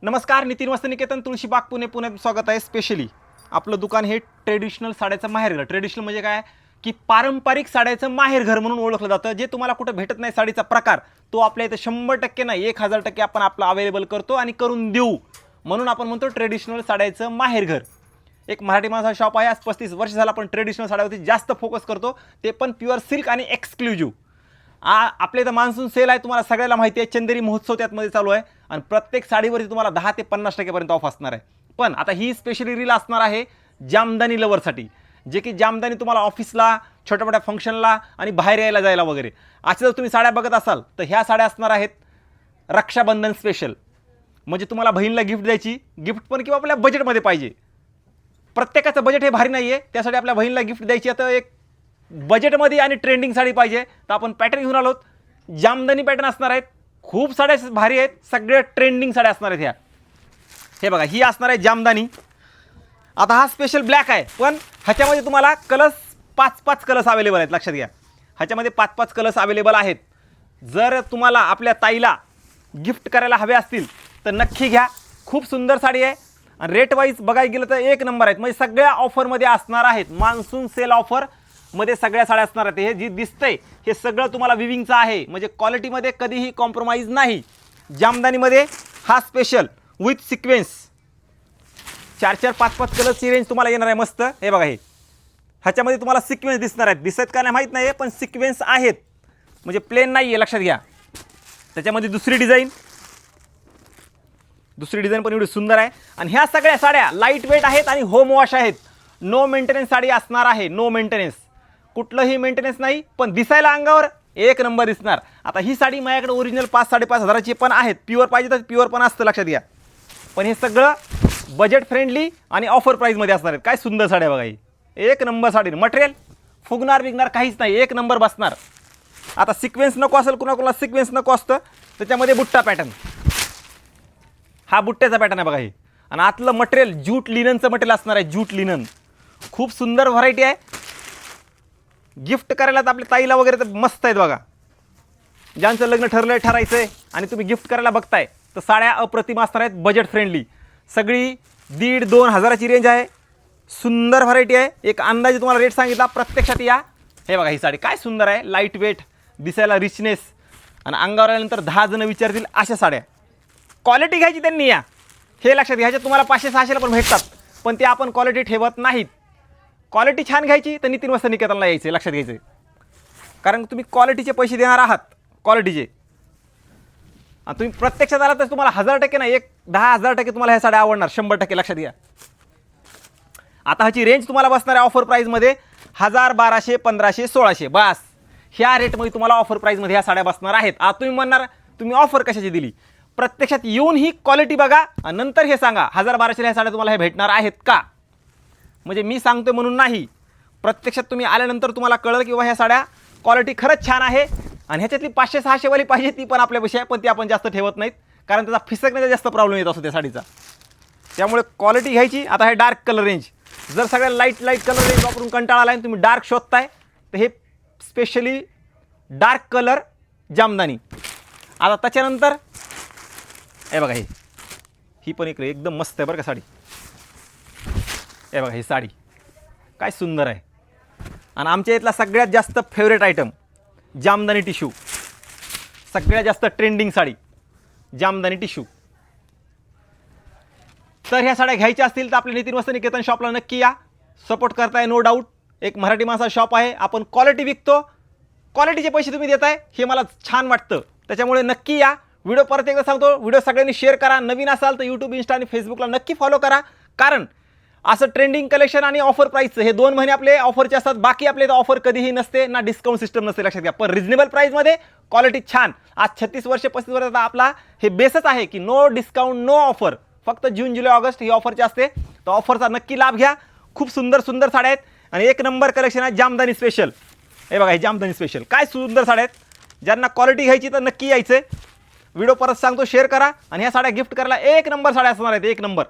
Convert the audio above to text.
नमस्कार, नितीन वस्त्रनिकेतन तुळशीबाग पुण्यात स्वागत आहे. स्पेशली आपलं दुकान हे ट्रेडिशनल साड्याचं माहेरघर. ट्रेडिशनल म्हणजे काय की पारंपरिक साड्याचं माहेरघर म्हणून ओळखलं जातं. जे तुम्हाला कुठं भेटत नाही साडीचा प्रकार, तो आपल्या इथे 100% नाही 1000% आपण आपलं अवेलेबल करतो आणि करून देऊ. म्हणून आपण म्हणतो ट्रेडिशनल साड्याचं माहेरघर. एक मराठी माणसा शॉप आहे. आज 35 वर्ष झालं आपण ट्रेडिशनल साड्यावरती जास्त फोकस करतो, ते पण प्युअर सिल्क आणि एक्सक्लुझिव्ह. आपल्या इथं मान्सून सेल आहे, तुम्हाला सगळ्याला माहिती आहे. चंदेरी महोत्सव त्यामध्ये चालू आहे आणि प्रत्येक साडीवरती तुम्हाला 10 ते 50% पर्यंत ऑफ असणार आहे. पण आता ही स्पेशली रील असणार आहे जामदानी लवरसाठी, जे की जामदानी तुम्हाला ऑफिसला, छोट्या मोठ्या फंक्शनला आणि बाहेर यायला जायला वगैरे अशा जर तुम्ही साड्या बघत असाल तर ह्या साड्या असणार आहेत रक्षाबंधन स्पेशल. म्हणजे तुम्हाला बहिणीला गिफ्ट द्यायची, गिफ्ट पण किंवा आपल्या बजेटमध्ये पाहिजे. प्रत्येकाचं बजेट हे भारी नाही आहे, त्यासाठी आपल्या बहिणीला गिफ्ट द्यायची आता एक बजेटमध्ये आणि ट्रेंडिंग साडी पाहिजे तर आपण पॅटर्न घेऊन आलोत. जामदानी पॅटर्न असणार आहेत. खूप साड्या भारी आहेत, सगळ्या ट्रेंडिंग साड्या असणार आहेत ह्या. हे बघा, ही असणार आहे जामदानी. आता हा स्पेशल ब्लॅक आहे, पण ह्याच्यामध्ये तुम्हाला कलर्स 5 कलर्स अवेलेबल आहेत. लक्षात घ्या, ह्याच्यामध्ये 5 कलर्स अवेलेबल आहेत. जर तुम्हाला आपल्या ताईला गिफ्ट करायला हवे असतील तर नक्की घ्या. खूप सुंदर साडी आहे आणि रेट वाईज बघायला गेलं तर एक नंबर आहेत. म्हणजे सगळ्या ऑफरमध्ये असणार आहेत. मान्सून सेल ऑफर मध्ये सगळ्या साड्या असणार आहेत. हे जी दिसतंय हे सगळं तुम्हाला विविंगचं आहे, म्हणजे क्वालिटीमध्ये कधीही कॉम्प्रोमाइज नाही. जामदानीमध्ये हा स्पेशल विथ सिक्वेन्स 4 5 कलरची रेंज तुम्हाला येणार आहे. मस्त. हे बघा, हे ह्याच्यामध्ये तुम्हाला सिक्वेन्स दिसणार आहेत. दिसत का नाही माहीत नाही, पण सिक्वेन्स आहेत, म्हणजे प्लेन नाही आहे. लक्षात घ्या. त्याच्यामध्ये दुसरी डिझाईन पण एवढी सुंदर आहे. आणि ह्या सगळ्या साड्या लाईट वेट आहेत आणि होम वॉश आहेत. नो मेंटेनन्स साडी असणार आहे. नो मेंटेनन्स, कुठलंही मेंटेनन्स नाही, पण दिसायला अंगावर एक नंबर दिसणार. आता ही साडी माझ्याकडे ओरिजिनल 5-5.5 हजाराची पण आहेत. प्युअर पाहिजे तर प्युअर पण असतं. लक्षात घ्या. पण हे सगळं बजेट फ्रेंडली आणि ऑफर प्राईजमध्ये असणार आहेत. काय सुंदर साड्या बघा, ही एक नंबर साडी. मटेरियल फुगणार बिगणार काहीच नाही, एक नंबर बसणार. आता सिक्वेन्स नको असेल, कुणाला सिक्वेन्स नको असतं, त्याच्यामध्ये बुट्टा पॅटर्न, हा बुट्ट्याचा पॅटर्न आहे बघा हे. आणि आतलं मटेरियल ज्यूट लिननचं मटेरियल असणार आहे. ज्यूट लिनन खूप सुंदर व्हरायटी आहे. गिफ्ट करायला तर आपल्या ताईला वगैरे तर मस्त आहेत बघा. ज्यांचं लग्न ठरायचं आहे आणि तुम्ही गिफ्ट करायला बघताय तर साड्या अप्रतिम असणार आहेत. बजेट फ्रेंडली सगळी 1,500-2 हजाराची रेंज आहे. सुंदर व्हरायटी आहे. एक अंदाजे तुम्हाला रेट सांगितला, प्रत्यक्षात या. हे बघा, ही साडी काय सुंदर आहे. लाईट वेट, दिसायला रिचनेस, आणि अंगावर आल्यानंतर 10 जण विचारतील अशा साड्या. क्वालिटी घ्यायची त्यांनी या, हे लक्षात घ्यायचं. तुम्हाला 500-600ला पण भेटतात, पण ते आपण क्वालिटी ठेवत नाहीत. क्वालिटी छान घ्यायची तर नितीन वस्त्रनिकेतनला यायचं. लक्षात घ्यायचं, कारण तुम्ही क्वालिटीचे पैसे देणार आहात. क्वालिटीचे आणि तुम्ही प्रत्यक्षात आला तर तुम्हाला 1000% नाही, 10,000% तुम्हाला ह्या साड्या आवडणार 100%. लक्षात घ्या. आता ह्याची रेंज तुम्हाला बसणार आहे ऑफर प्राईजमध्ये 1000, 1200, 1500, 1600. बस ह्या रेटमध्ये तुम्हाला ऑफर प्राईजमध्ये ह्या साड्या बसणार आहेत. आता तुम्ही म्हणणार तुम्ही ऑफर कशाची दिली. प्रत्यक्षात येऊन ही क्वालिटी बघा आणि नंतर हे सांगा 1000-1200 ह्या साड्या तुम्हाला हे भेटणार आहेत का. म्हणजे मी सांगतोय म्हणून नाही, प्रत्यक्षात तुम्ही आल्यानंतर तुम्हाला कळलं की ह्या साड्या क्वालिटी खरंच छान आहे. आणि ह्याच्यातली 500-600 वाली पाहिजे ती पण आपल्यापेक्षा आहे, पण ती आपण जास्त ठेवत नाहीत, कारण त्याचा फिसकण्याचा जास्त प्रॉब्लेम येत असतो त्या साडीचा. त्यामुळे क्वालिटी घ्यायची. आता हे डार्क कलर रेंज, जर सगळ्या लाईट कलर रेंज वापरून कंटाळा आला आणि तुम्ही डार्क शोधताय तर हे स्पेशली डार्क कलर जामदानी. आता त्याच्यानंतर हे बघा, ही पण इकडे एकदम मस्त आहे बरं का साडी. हे बघा, ही साडी काय सुंदर आहे. आणि आमच्या इथला सगळ्यात जास्त फेवरेट आयटम जामदानी टिश्यू. सगळ्यात जास्त ट्रेंडिंग साडी जामदानी टिश्यू. तर ह्या साड्या घ्यायच्या असतील तर आपल्या नितीन वस्त्रनिकेतन शॉपला नक्की या. सपोर्ट करताय नो डाऊट. एक मराठी माणसा शॉप आहे, आपण क्वालिटी विकतो, क्वालिटीचे पैसे तुम्ही देताय, हे मला छान वाटतं. त्याच्यामुळे नक्की या. व्हिडिओ परत एकदा सांगतो, व्हिडिओ सगळ्यांनी शेअर करा. नवीन असाल तर यूट्यूब, इंस्टा आणि फेसबुकला नक्की फॉलो करा, कारण असं ट्रेंडिंग कलेक्शन आणि ऑफर प्राईसचं हे 2 महिने आपले ऑफरचे असतात. बाकी आपले तर ऑफर कधीही नसते, ना डिस्काउंट सिस्टम नसते. लक्षात घ्या. पण रिजनेबल प्राईसमध्ये क्वालिटी छान. आज 36 वर्ष 35 वर्षाचा आपला हे बेसच आहे की नो डिस्काउंट, नो ऑफर. फक्त जून, जुलै, ऑगस्ट ही ऑफरची असते. तर ऑफरचा नक्की लाभ घ्या. खूप सुंदर सुंदर साड्या आहेत आणि एक नंबर कलेक्शन आहे जामदानी स्पेशल. हे बघा, हे जामदानी स्पेशल काय सुंदर साड्या आहेत. ज्यांना क्वालिटी घ्यायची तर नक्की यायचं. व्हिडिओ परत सांगतो, शेअर करा आणि ह्या साड्या गिफ्ट करायला एक नंबर साड्या असणार आहेत. एक नंबर.